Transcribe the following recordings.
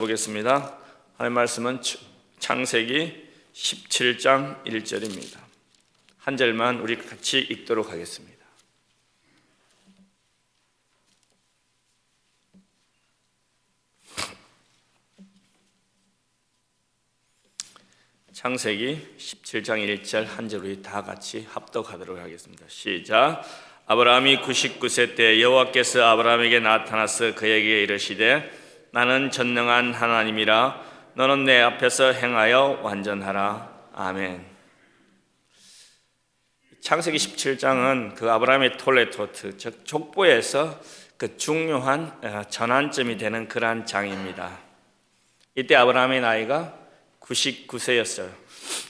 보겠습니다. 하나님의 말씀은 창세기 17장 1절입니다. 한 절만 우리 같이 읽도록 하겠습니다. 창세기 17장 1절 한 절 우리 다 같이 합독하도록 하겠습니다. 시작. 아브라함이 99세 때 여호와께서 아브라함에게 나타나서 그에게 이르시되 나는 전능한 하나님이라 너는 내 앞에서 행하여 완전하라. 아멘. 창세기 17장은 그 아브라함의 톨레토트, 즉 족보에서 그 중요한 전환점이 되는 그러한 장입니다. 이때 아브라함의 나이가 99세였어요.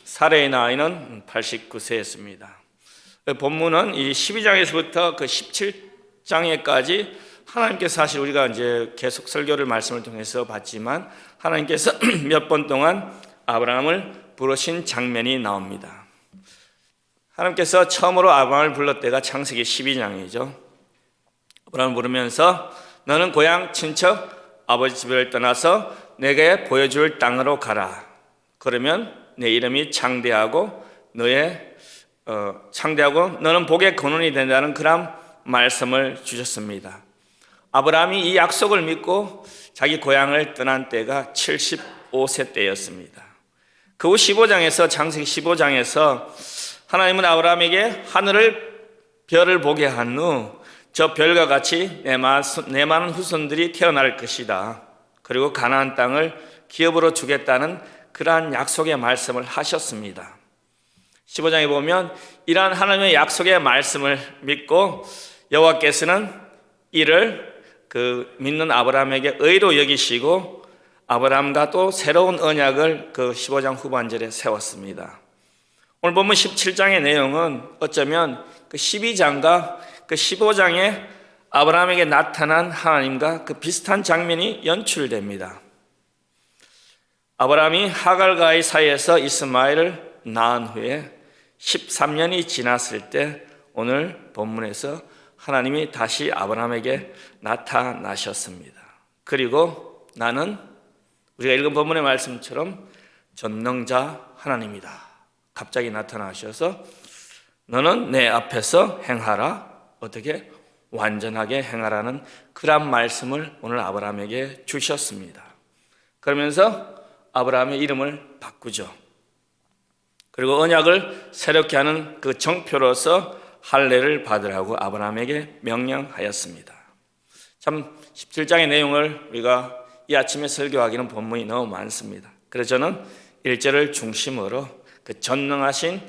사레의 나이는 89세였습니다. 본문은 이 12장에서부터 그 17장에까지 하나님께서 사실 우리가 이제 계속 설교를 말씀을 통해서 봤지만 하나님께서 몇 번 동안 아브라함을 부르신 장면이 나옵니다. 하나님께서 처음으로 아브라함을 불렀 때가 창세기 12장이죠. 아브라함을 부르면서 너는 고향 친척 아버지 집을 떠나서 내게 보여줄 땅으로 가라. 그러면 내 이름이 창대하고 너는 복의 근원이 된다는 그런 말씀을 주셨습니다. 아브라함이 이 약속을 믿고 자기 고향을 떠난 때가 75세 때였습니다. 그 후 15장에서 창세기 15장에서 하나님은 아브라함에게 하늘을 별을 보게 한 후 저 별과 같이 내 많은 후손들이 태어날 것이다. 그리고 가나안 땅을 기업으로 주겠다는 그러한 약속의 말씀을 하셨습니다. 15장에 보면 이러한 하나님의 약속의 말씀을 믿고 여호와께서는 이를 그 믿는 아브라함에게 의로 여기시고 아브라함과 또 새로운 언약을 그 15장 후반절에 세웠습니다. 오늘 보면 17장의 내용은 어쩌면 그 12장과 그 15장에 아브라함에게 나타난 하나님과 그 비슷한 장면이 연출됩니다. 아브라함이 하갈과의 사이에서 이스마엘을 낳은 후에 13년이 지났을 때 오늘 본문에서 하나님이 다시 아브라함에게 나타나셨습니다. 그리고 나는 우리가 읽은 본문의 말씀처럼 전능자 하나님이다. 갑자기 나타나셔서 너는 내 앞에서 행하라. 어떻게? 완전하게 행하라는 그런 말씀을 오늘 아브라함에게 주셨습니다. 그러면서 아브라함의 이름을 바꾸죠. 그리고 언약을 새롭게 하는 그 정표로서 할례를 받으라고 아브라함에게 명령하였습니다. 참 17장의 내용을 우리가 이 아침에 설교하기는 본문이 너무 많습니다. 그래서 저는 1절을 중심으로 그 전능하신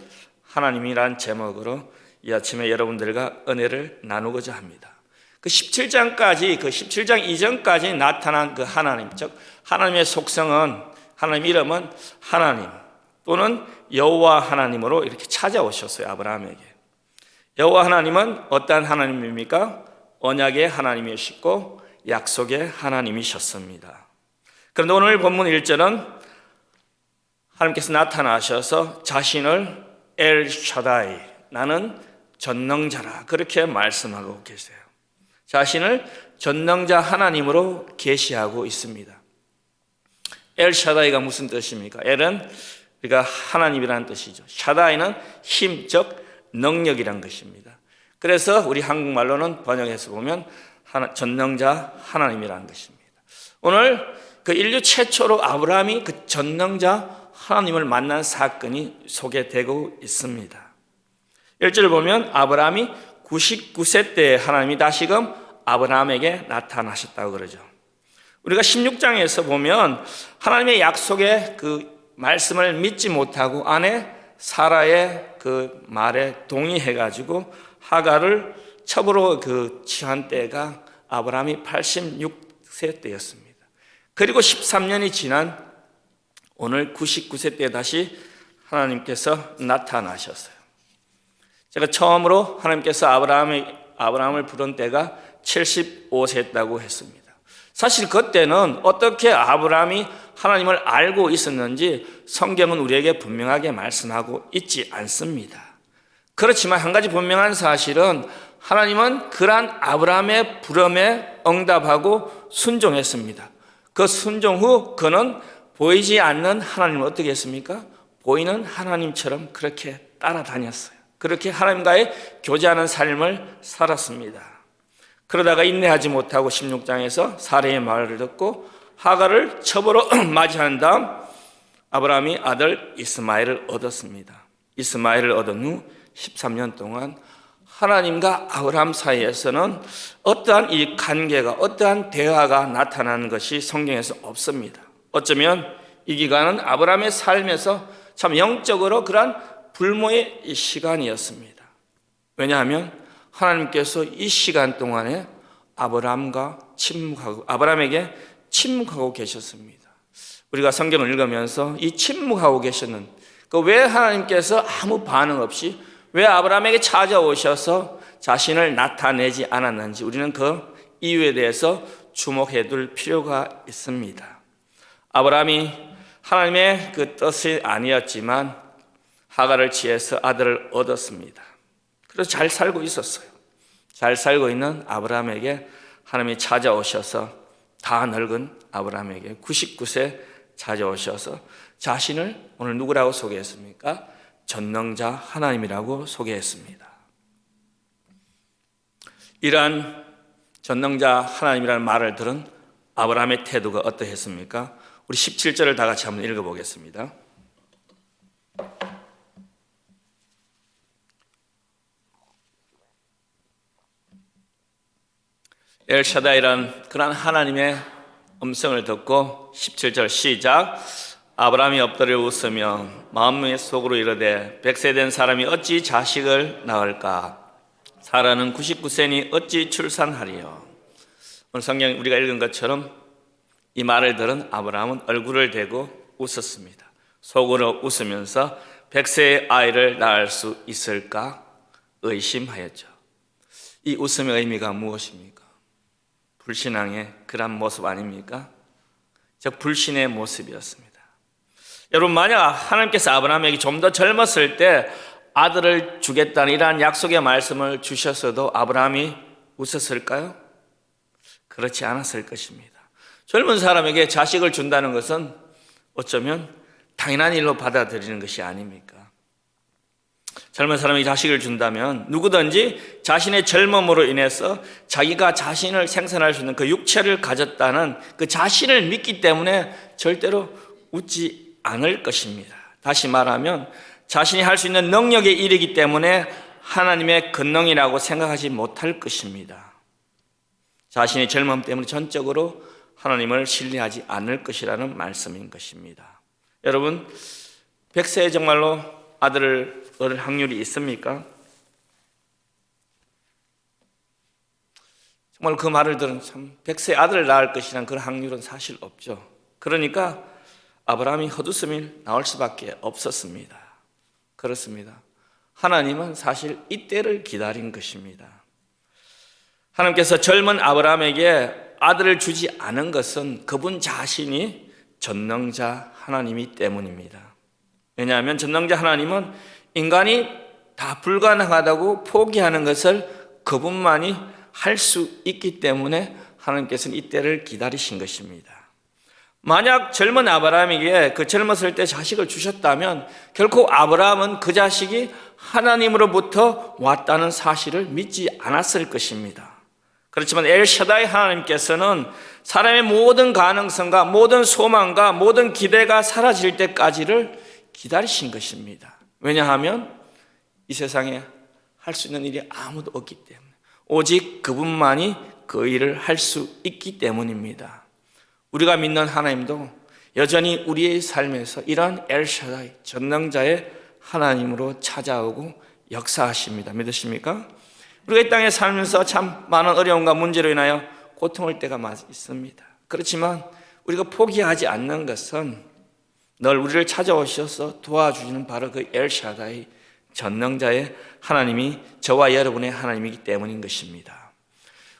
하나님이란 제목으로 이 아침에 여러분들과 은혜를 나누고자 합니다. 그 17장까지 그 17장 이전까지 나타난 그 하나님, 즉 하나님의 속성은 하나님 이름은 하나님 또는 여호와 하나님으로 이렇게 찾아오셨어요. 아브라함에게. 여호와 하나님은 어떠한 하나님입니까? 언약의 하나님이시고 약속의 하나님이셨습니다. 그런데 오늘 본문 1절은 하나님께서 나타나셔서 자신을 엘 샤다이, 나는 전능자라 그렇게 말씀하고 계세요. 자신을 전능자 하나님으로 계시하고 있습니다. 엘 샤다이가 무슨 뜻입니까? 엘은 우리가 하나님이라는 뜻이죠. 샤다이는 힘, 즉 능력이란 것입니다. 그래서 우리 한국말로는 번역해서 보면 전능자 하나님이라는 것입니다. 오늘 그 인류 최초로 아브라함이 그 전능자 하나님을 만난 사건이 소개되고 있습니다. 1절을 보면 아브라함이 99세 때 하나님이 다시금 아브라함에게 나타나셨다고 그러죠. 우리가 16장에서 보면 하나님의 약속의 그 말씀을 믿지 못하고 아내 사라의 그 말에 동의해가지고 하갈을 첩으로 그 취한 때가 아브라함이 86세 때였습니다. 그리고 13년이 지난 오늘 99세 때 다시 하나님께서 나타나셨어요. 제가 처음으로 하나님께서 아브라함을 부른 때가 75세였다고 했습니다. 사실 그때는 어떻게 아브라함이 하나님을 알고 있었는지 성경은 우리에게 분명하게 말씀하고 있지 않습니다. 그렇지만 한 가지 분명한 사실은 하나님은 그러한 아브라함의 부름에 응답하고 순종했습니다. 그 순종 후 그는 보이지 않는 하나님을 어떻게 했습니까? 보이는 하나님처럼 그렇게 따라다녔어요. 그렇게 하나님과의 교제하는 삶을 살았습니다. 그러다가 인내하지 못하고 16장에서 사례의 말을 듣고 하갈을 첩으로 맞이한 다음 아브라함이 아들 이스마엘을 얻었습니다. 이스마엘을 얻은 후 13년 동안 하나님과 아브라함 사이에서는 어떠한 이 관계가, 어떠한 대화가 나타나는 것이 성경에서 없습니다. 어쩌면 이 기간은 아브라함의 삶에서 참 영적으로 그러한 불모의 시간이었습니다. 왜냐하면 하나님께서 이 시간 동안에 아브라함에게 침묵하고 계셨습니다. 우리가 성경을 읽으면서 이 침묵하고 계셨는 왜 하나님께서 아무 반응 없이 왜 아브라함에게 찾아오셔서 자신을 나타내지 않았는지 우리는 그 이유에 대해서 주목해 둘 필요가 있습니다. 아브라함이 하나님의 그 뜻이 아니었지만 하갈을 취해서 아들을 얻었습니다. 그래서 잘 살고 있었어요. 잘 살고 있는 아브라함에게 하나님이 찾아오셔서 다 늙은 아브라함에게 99세 찾아오셔서 자신을 오늘 누구라고 소개했습니까? 전능자 하나님이라고 소개했습니다. 이러한 전능자 하나님이라는 말을 들은 아브라함의 태도가 어떠했습니까? 우리 17절을 다 같이 한번 읽어보겠습니다. 엘샤다이라는 그런 하나님의 음성을 듣고 17절 시작. 아브라함이 엎드려 웃으며 마음의 속으로 이르되 100세 된 사람이 어찌 자식을 낳을까? 사라는 99세니 어찌 출산하리요? 오늘 성경 우리가 읽은 것처럼 이 말을 들은 아브라함은 얼굴을 대고 웃었습니다. 속으로 웃으면서 100세의 아이를 낳을 수 있을까 의심하였죠. 이 웃음의 의미가 무엇입니까? 불신앙의 그런 모습 아닙니까? 즉 불신의 모습이었습니다. 여러분, 만약 하나님께서 아브라함에게 좀 더 젊었을 때 아들을 주겠다는 이러한 약속의 말씀을 주셨어도 아브라함이 웃었을까요? 그렇지 않았을 것입니다. 젊은 사람에게 자식을 준다는 것은 어쩌면 당연한 일로 받아들이는 것이 아닙니까? 젊은 사람이 자식을 준다면 누구든지 자신의 젊음으로 인해서 자기가 자신을 생산할 수 있는 그 육체를 가졌다는 그 자신을 믿기 때문에 절대로 웃지 않을 것입니다. 다시 말하면 자신이 할 수 있는 능력에 이르기 때문에 하나님의 권능이라고 생각하지 못할 것입니다. 자신의 젊음 때문에 전적으로 하나님을 신뢰하지 않을 것이라는 말씀인 것입니다. 여러분, 100세에 정말로 아들을 얻을 확률이 있습니까? 정말 그 말을 들은 참 100세 아들을 낳을 것이라는 그런 확률은 사실 없죠. 그러니까 아브라함이 헛웃음이 나올 수밖에 없었습니다. 그렇습니다. 하나님은 사실 이때를 기다린 것입니다. 하나님께서 젊은 아브라함에게 아들을 주지 않은 것은 그분 자신이 전능자 하나님이기 때문입니다. 왜냐하면 전능자 하나님은 인간이 다 불가능하다고 포기하는 것을 그분만이 할 수 있기 때문에 하나님께서는 이때를 기다리신 것입니다. 만약 젊은 아브라함에게 그 젊었을 때 자식을 주셨다면 결코 아브라함은 그 자식이 하나님으로부터 왔다는 사실을 믿지 않았을 것입니다. 그렇지만 엘샤다이 하나님께서는 사람의 모든 가능성과 모든 소망과 모든 기대가 사라질 때까지를 기다리신 것입니다. 왜냐하면 이 세상에 할 수 있는 일이 아무도 없기 때문에 오직 그분만이 그 일을 할 수 있기 때문입니다. 우리가 믿는 하나님도 여전히 우리의 삶에서 이러한 엘샤다이 전능자의 하나님으로 찾아오고 역사하십니다. 믿으십니까? 우리가 이 땅에 살면서 참 많은 어려움과 문제로 인하여 고통할 때가 있습니다. 그렇지만 우리가 포기하지 않는 것은 늘 우리를 찾아오셔서 도와주시는 바로 그 엘샤다이 전능자의 하나님이 저와 여러분의 하나님이기 때문인 것입니다.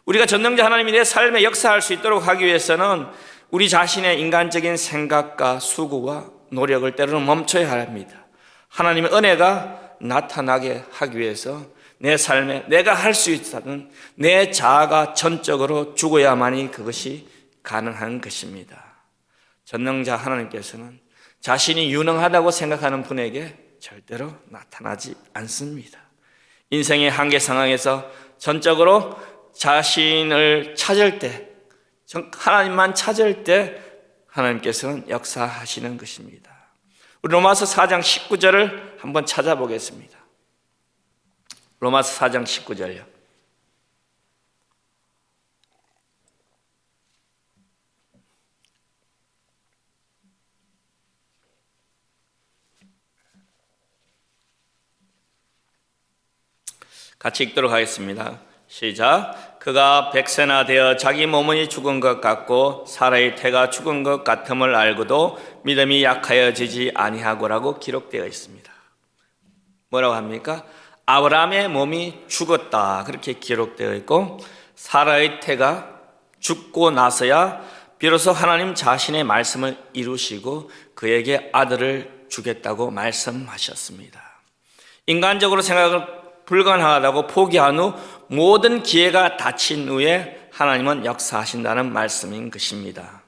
우리가 전능자 하나님이 내 삶에 역사할 수 있도록 하기 위해서는 우리 자신의 인간적인 생각과 수고와 노력을 때로는 멈춰야 합니다. 하나님의 은혜가 나타나게 하기 위해서 내 삶에 내가 할 수 있다는 내 자아가 전적으로 죽어야만이 그것이 가능한 것입니다. 전능자 하나님께서는 자신이 유능하다고 생각하는 분에게 절대로 나타나지 않습니다. 인생의 한계 상황에서 전적으로 자신을 찾을 때, 하나님만 찾을 때 하나님께서는 역사하시는 것입니다. 우리 로마서 4장 19절을 한번 찾아보겠습니다. 로마서 4장 19절요. 같이 읽도록 하겠습니다. 시작. 그가 백세나 되어 자기 몸이 죽은 것 같고 사라의 태가 죽은 것 같음을 알고도 믿음이 약하여지지 아니하고라고 기록되어 있습니다. 뭐라고 합니까? 아브라함의 몸이 죽었다, 그렇게 기록되어 있고, 사라의 태가 죽고 나서야 비로소 하나님 자신의 말씀을 이루시고 그에게 아들을 주겠다고 말씀하셨습니다. 인간적으로 생각을 불가능하다고 포기한 후 모든 기회가 닫힌 후에 하나님은 역사하신다는 말씀인 것입니다.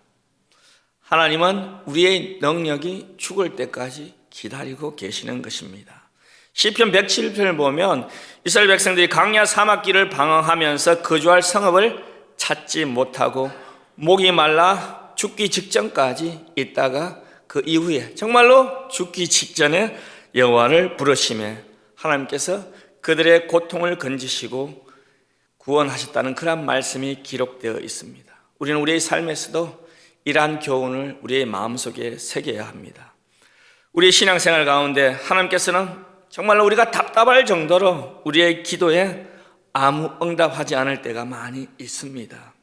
하나님은 우리의 능력이 죽을 때까지 기다리고 계시는 것입니다. 시편 107편을 보면 이스라엘 백성들이 광야 사막길을 방황하면서 거주할 성읍을 찾지 못하고 목이 말라 죽기 직전까지 있다가 그 이후에 정말로 죽기 직전에 여호와를 부르시며 하나님께서 그들의 고통을 건지시고 구원하셨다는 그런 말씀이 기록되어 있습니다. 우리는 우리의 삶에서도 이러한 교훈을 우리의 마음속에 새겨야 합니다. 우리의 신앙생활 가운데 하나님께서는 정말로 우리가 답답할 정도로 우리의 기도에 아무 응답하지 않을 때가 많이 있습니다.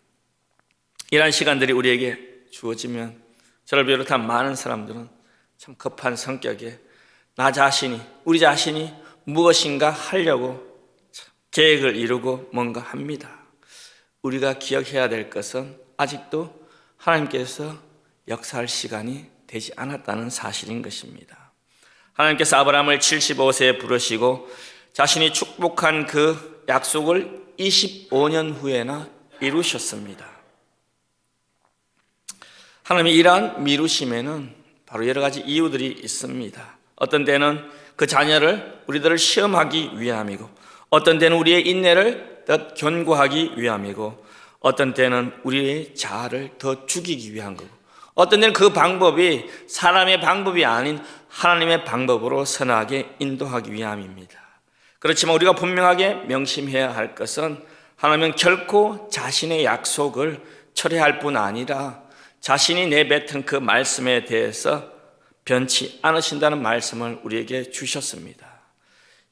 이러한 시간들이 우리에게 주어지면 저를 비롯한 많은 사람들은 참 급한 성격에 나 자신이, 우리 자신이 무엇인가 하려고 계획을 이루고 뭔가 합니다. 우리가 기억해야 될 것은 아직도 하나님께서 역사할 시간이 되지 않았다는 사실인 것입니다. 하나님께서 아브라함을 75세에 부르시고 자신이 축복한 그 약속을 25년 후에나 이루셨습니다. 하나님이 이러한 미루심에는 바로 여러 가지 이유들이 있습니다. 어떤 때는 그 자녀를 우리들을 시험하기 위함이고, 어떤 때는 우리의 인내를 더 견고하기 위함이고, 어떤 때는 우리의 자아를 더 죽이기 위한 거고, 어떤 때는 그 방법이 사람의 방법이 아닌 하나님의 방법으로 선하게 인도하기 위함입니다. 그렇지만 우리가 분명하게 명심해야 할 것은 하나님은 결코 자신의 약속을 철회할 뿐 아니라 자신이 내뱉은 그 말씀에 대해서 변치 않으신다는 말씀을 우리에게 주셨습니다.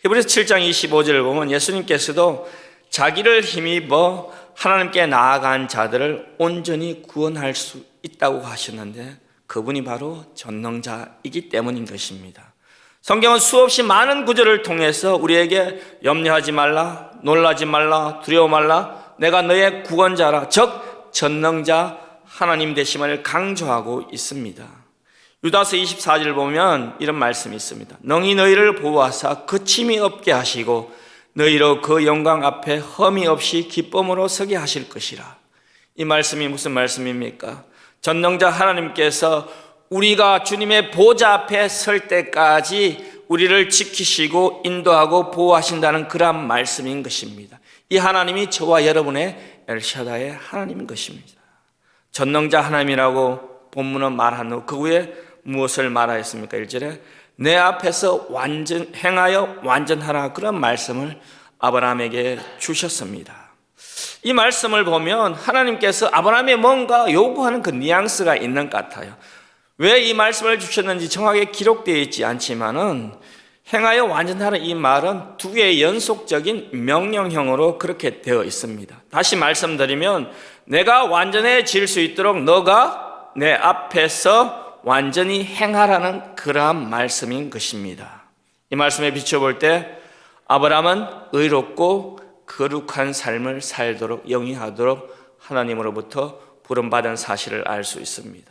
히브리서 7장 25절을 보면 예수님께서도 자기를 힘입어 하나님께 나아간 자들을 온전히 구원할 수 있다고 하셨는데 그분이 바로 전능자이기 때문인 것입니다. 성경은 수없이 많은 구절을 통해서 우리에게 염려하지 말라, 놀라지 말라, 두려워 말라, 내가 너의 구원자라, 즉 전능자 하나님 되심을 강조하고 있습니다. 유다서 24절 보면 이런 말씀이 있습니다. 능히 너희를 보호하사 그침이 없게 하시고 너희로 그 영광 앞에 흠이 없이 기쁨으로 서게 하실 것이라. 이 말씀이 무슨 말씀입니까? 전능자 하나님께서 우리가 주님의 보좌 앞에 설 때까지 우리를 지키시고 인도하고 보호하신다는 그런 말씀인 것입니다. 이 하나님이 저와 여러분의 엘샤다의 하나님인 것입니다. 전능자 하나님이라고 본문은 말한 후 그 후에 무엇을 말하였습니까? 1절에 내 앞에서 행하여 완전하라, 그런 말씀을 아브라함에게 주셨습니다. 이 말씀을 보면 하나님께서 아브라함에 뭔가 요구하는 그 뉘앙스가 있는 것 같아요. 왜 이 말씀을 주셨는지 정확하게 기록되어 있지 않지만은 행하여 완전하라, 이 말은 두 개의 연속적인 명령형으로 그렇게 되어 있습니다. 다시 말씀드리면 내가 완전해질 수 있도록 너가 내 앞에서 완전히 행하라는 그러한 말씀인 것입니다. 이 말씀에 비춰볼 때 아브라함은 의롭고 거룩한 삶을 살도록 영위하도록 하나님으로부터 부름받은 사실을 알 수 있습니다.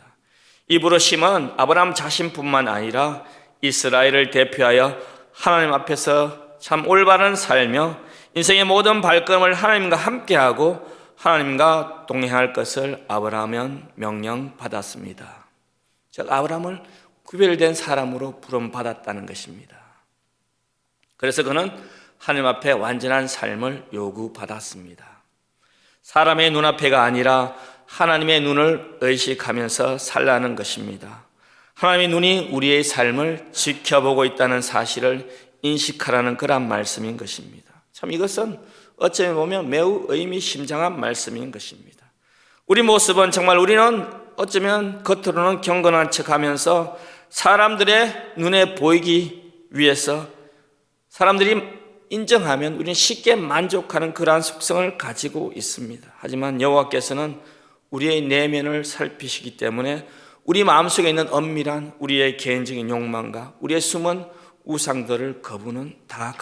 이 부르심은 아브라함 자신뿐만 아니라 이스라엘을 대표하여 하나님 앞에서 참 올바른 살며 인생의 모든 발걸음을 하나님과 함께하고 하나님과 동행할 것을 아브라함은 명령받았습니다. 즉 아브라함을 구별된 사람으로 부름받았다는 것입니다. 그래서 그는 하나님 앞에 완전한 삶을 요구받았습니다. 사람의 눈앞에가 아니라 하나님의 눈을 의식하면서 살라는 것입니다. 하나님의 눈이 우리의 삶을 지켜보고 있다는 사실을 인식하라는 그런 말씀인 것입니다. 참 이것은 어쩌면 보면 매우 의미심장한 말씀인 것입니다. 우리 모습은 정말 우리는 어쩌면 겉으로는 경건한 척하면서 사람들의 눈에 보이기 위해서 사람들이 인정하면 우리는 쉽게 만족하는 그러한 속성을 가지고 있습니다. 하지만 여호와께서는 우리의 내면을 살피시기 때문에 우리 마음속에 있는 엄밀한 우리의 개인적인 욕망과 우리의 숨은 우상들을 그분은 다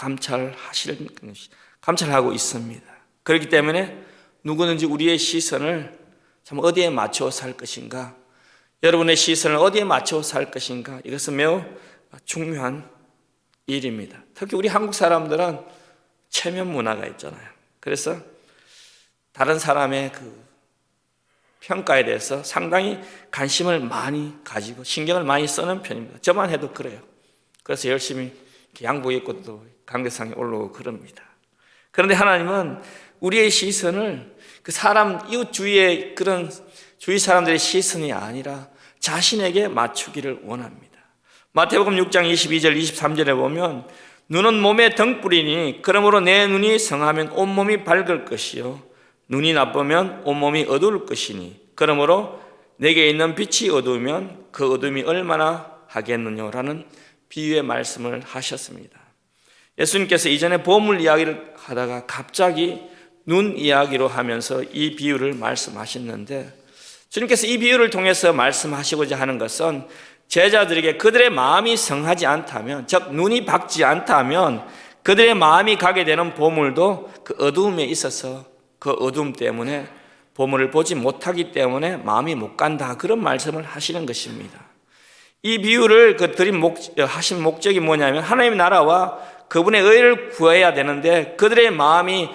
감찰하고 있습니다. 그렇기 때문에 누구든지 우리의 시선을 참 어디에 맞춰 살 것인가, 여러분의 시선을 어디에 맞춰 살 것인가, 이것은 매우 중요한 일입니다. 특히 우리 한국 사람들은 체면 문화가 있잖아요. 그래서 다른 사람의 그 평가에 대해서 상당히 관심을 많이 가지고 신경을 많이 쓰는 편입니다. 저만 해도 그래요. 그래서 열심히 양복 입고 또 강대상에 올라오고 그럽니다. 그런데 하나님은 우리의 시선을 그 사람 이웃 주위의 그런 주위 사람들의 시선이 아니라 자신에게 맞추기를 원합니다. 마태복음 6장 22절 23절에 보면 눈은 몸의 등불이니 그러므로 내 눈이 성하면 온몸이 밝을 것이요 눈이 나쁘면 온몸이 어두울 것이니 그러므로 내게 있는 빛이 어두우면 그 어둠이 얼마나 하겠느냐라는 비유의 말씀을 하셨습니다. 예수님께서 이전에 보물 이야기를 하다가 갑자기 눈 이야기로 하면서 이 비유를 말씀하셨는데, 주님께서 이 비유를 통해서 말씀하시고자 하는 것은 제자들에게 그들의 마음이 성하지 않다면, 즉 눈이 밝지 않다면 그들의 마음이 가게 되는 보물도 그 어두움에 있어서 그 어두움 때문에 보물을 보지 못하기 때문에 마음이 못 간다, 그런 말씀을 하시는 것입니다. 이 비유를 하신 목적이 뭐냐면 하나님의 나라와 그분의 의를 구해야 되는데 그들의 마음이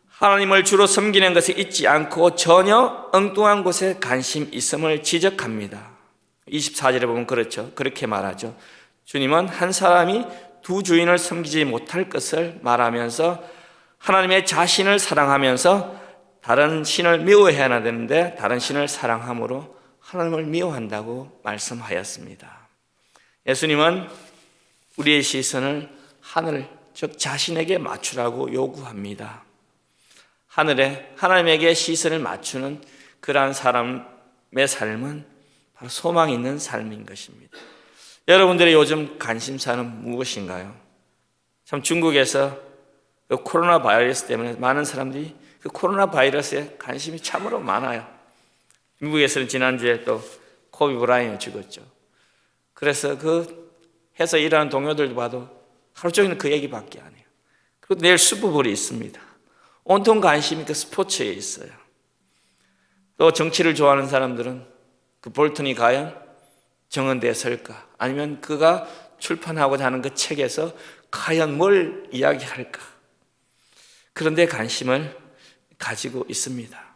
하나님을 주로 섬기는 것에 있지 않고 전혀 엉뚱한 곳에 관심 있음을 지적합니다. 24절에 보면 그렇죠. 그렇게 말하죠. 주님은 한 사람이 두 주인을 섬기지 못할 것을 말하면서 하나님의 자신을 사랑하면서 다른 신을 미워해야 되는데 다른 신을 사랑함으로 하나님을 미워한다고 말씀하였습니다. 예수님은 우리의 시선을 하늘, 즉 자신에게 맞추라고 요구합니다. 하늘에 하나님에게 시선을 맞추는 그러한 사람의 삶은 바로 소망이 있는 삶인 것입니다. 여러분들의 요즘 관심사는 무엇인가요? 참 중국에서 그 코로나 바이러스 때문에 많은 사람들이 그 코로나 바이러스에 관심이 참으로 많아요. 미국에서는 지난주에 또 코비 브라이언이 죽었죠. 그래서 그 해서 일하는 동료들도 봐도 하루 종일 그 얘기밖에 안 해요. 그리고 내일 슈퍼볼이 있습니다. 온통 관심이 그 스포츠에 있어요. 또 정치를 좋아하는 사람들은 그 볼턴이 과연 정원대에 설까? 아니면 그가 출판하고자 하는 그 책에서 과연 뭘 이야기할까? 그런데 관심을 가지고 있습니다.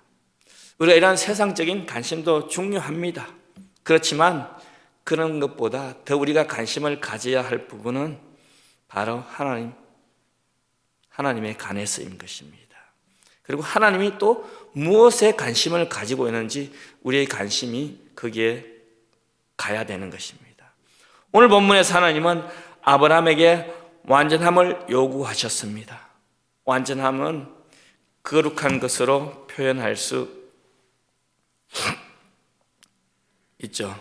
우리가 이러한 세상적인 관심도 중요합니다. 그렇지만 그런 것보다 더 우리가 관심을 가져야 할 부분은 바로 하나님의 관해서인 것입니다. 그리고 하나님이 또 무엇에 관심을 가지고 있는지 우리의 관심이 거기에 가야 되는 것입니다. 오늘 본문에서 하나님은 아브라함에게 완전함을 요구하셨습니다. 완전함은 거룩한 것으로 표현할 수 있죠.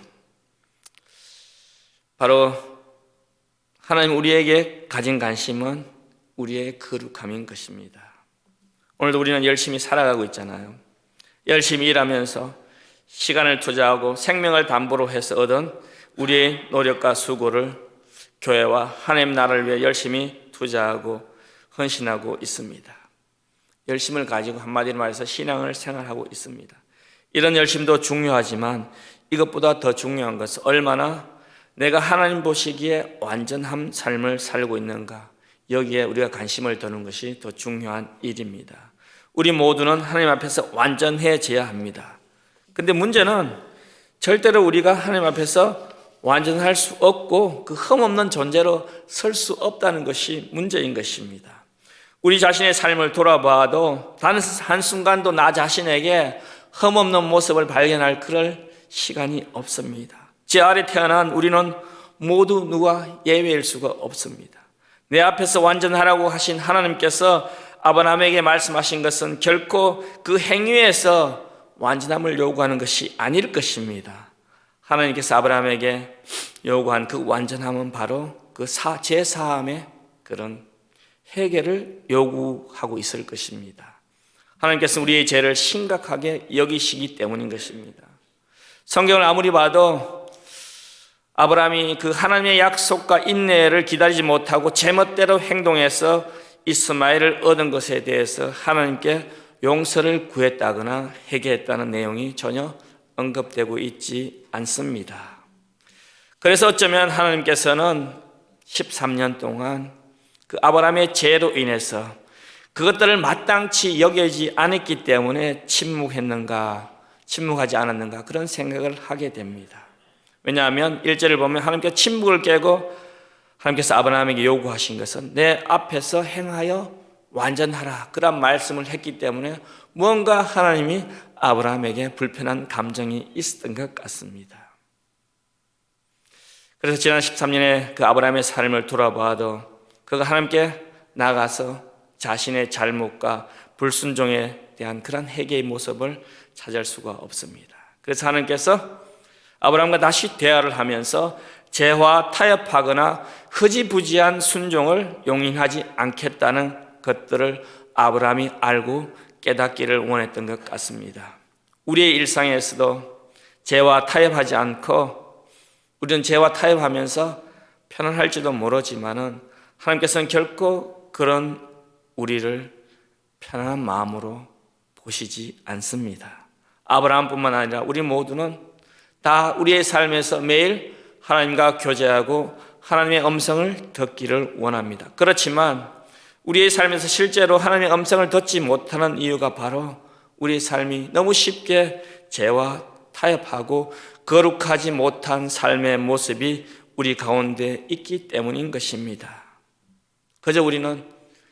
바로 하나님 우리에게 가진 관심은 우리의 거룩함인 것입니다. 오늘도 우리는 열심히 살아가고 있잖아요. 열심히 일하면서 시간을 투자하고 생명을 담보로 해서 얻은 우리의 노력과 수고를 교회와 하나님 나라를 위해 열심히 투자하고 헌신하고 있습니다. 열심을 가지고 한마디로 말해서 신앙을 생활하고 있습니다. 이런 열심도 중요하지만 이것보다 더 중요한 것은 얼마나 내가 하나님 보시기에 완전한 삶을 살고 있는가, 여기에 우리가 관심을 두는 것이 더 중요한 일입니다. 우리 모두는 하나님 앞에서 완전해져야 합니다. 근데 문제는 절대로 우리가 하나님 앞에서 완전할 수 없고 그 흠없는 존재로 설 수 없다는 것이 문제인 것입니다. 우리 자신의 삶을 돌아봐도 단 한순간도 나 자신에게 흠없는 모습을 발견할 그럴 시간이 없습니다. 제 아래 태어난 우리는 모두 누가 예외일 수가 없습니다. 내 앞에서 완전하라고 하신 하나님께서 아브라함에게 말씀하신 것은 결코 그 행위에서 완전함을 요구하는 것이 아닐 것입니다. 하나님께서 아브라함에게 요구한 그 완전함은 바로 그 제사함의 그런 해결을 요구하고 있을 것입니다. 하나님께서 우리의 죄를 심각하게 여기시기 때문인 것입니다. 성경을 아무리 봐도 아브라함이 그 하나님의 약속과 인내를 기다리지 못하고 제멋대로 행동해서 이스마엘을 얻은 것에 대해서 하나님께 용서를 구했다거나 회개했다는 내용이 전혀 언급되고 있지 않습니다. 그래서 어쩌면 하나님께서는 13년 동안 그 아브라함의 죄로 인해서 그것들을 마땅치 여기지 않았기 때문에 침묵하지 않았는가 그런 생각을 하게 됩니다. 왜냐하면 1절을 보면 하나님께서 침묵을 깨고 하나님께서 아브라함에게 요구하신 것은 내 앞에서 행하여 완전하라 그런 말씀을 했기 때문에 무언가 하나님이 아브라함에게 불편한 감정이 있었던 것 같습니다. 그래서 지난 13년의 그 아브라함의 삶을 돌아봐도 그가 하나님께 나가서 자신의 잘못과 불순종에 대한 그런 회개의 모습을 찾을 수가 없습니다. 그래서 하나님께서 아브라함과 다시 대화를 하면서 죄와 타협하거나 흐지부지한 순종을 용인하지 않겠다는 것들을 아브라함이 알고 깨닫기를 원했던 것 같습니다. 우리의 일상에서도 죄와 타협하지 않고 우리는 죄와 타협하면서 편안할지도 모르지만은 하나님께서는 결코 그런 우리를 편안한 마음으로 보시지 않습니다. 아브라함뿐만 아니라 우리 모두는 다 우리의 삶에서 매일 하나님과 교제하고 하나님의 음성을 듣기를 원합니다. 그렇지만 우리의 삶에서 실제로 하나님의 음성을 듣지 못하는 이유가 바로 우리의 삶이 너무 쉽게 죄와 타협하고 거룩하지 못한 삶의 모습이 우리 가운데 있기 때문인 것입니다. 그저 우리는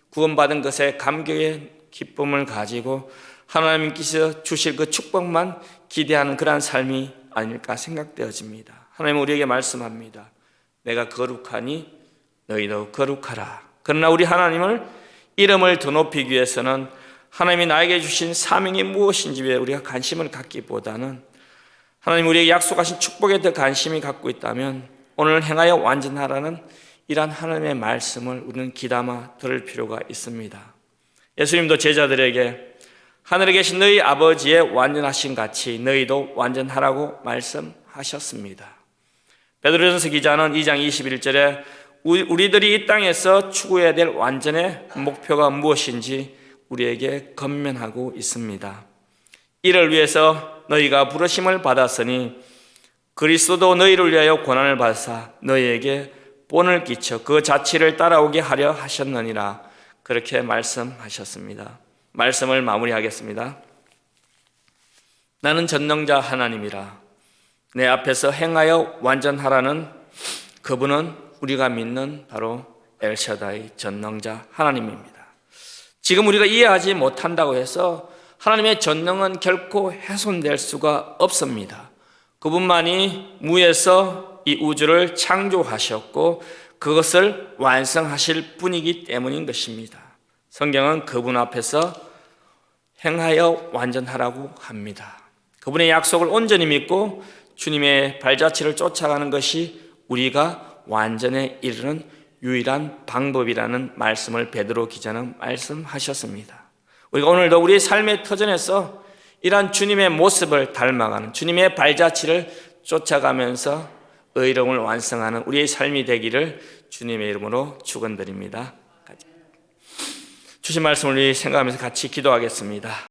구원받은 것에 감격의 기쁨을 가지고 하나님께서 주실 그 축복만 기대하는 그러한 삶이 아닐까 생각되어집니다. 하나님은 우리에게 말씀합니다. 내가 거룩하니 너희도 거룩하라. 그러나 우리 하나님을 이름을 더 높이기 위해서는 하나님이 나에게 주신 사명이 무엇인지에 우리가 관심을 갖기보다는 하나님 우리에게 약속하신 축복에 더 관심이 갖고 있다면 오늘 행하여 완전하라는 이러한 하나님의 말씀을 우리는 귀담아 들을 필요가 있습니다. 예수님도 제자들에게 하늘에 계신 너희 아버지의 완전하신 같이 너희도 완전하라고 말씀하셨습니다. 베드로전서 기자는 2장 21절에 우리들이 이 땅에서 추구해야 될 완전의 목표가 무엇인지 우리에게 권면하고 있습니다. 이를 위해서 너희가 부르심을 받았으니 그리스도도 너희를 위하여 고난을 받으사 너희에게 본을 끼쳐 그 자취를 따라오게 하려 하셨느니라 그렇게 말씀하셨습니다. 말씀을 마무리하겠습니다. 나는 전능자 하나님이라. 내 앞에서 행하여 완전하라는 그분은 우리가 믿는 바로 엘샤다이 전능자 하나님입니다. 지금 우리가 이해하지 못한다고 해서 하나님의 전능은 결코 훼손될 수가 없습니다. 그분만이 무에서 이 우주를 창조하셨고 그것을 완성하실 분이기 때문인 것입니다. 성경은 그분 앞에서 행하여 완전하라고 합니다. 그분의 약속을 온전히 믿고 주님의 발자취를 쫓아가는 것이 우리가 완전에 이르는 유일한 방법이라는 말씀을 베드로 기자는 말씀하셨습니다. 우리가 오늘도 우리의 삶의 터전에서 이러한 주님의 모습을 닮아가는 주님의 발자취를 쫓아가면서 의로움을 완성하는 우리의 삶이 되기를 주님의 이름으로 축원드립니다. 주신 말씀을 우리 생각하면서 같이 기도하겠습니다.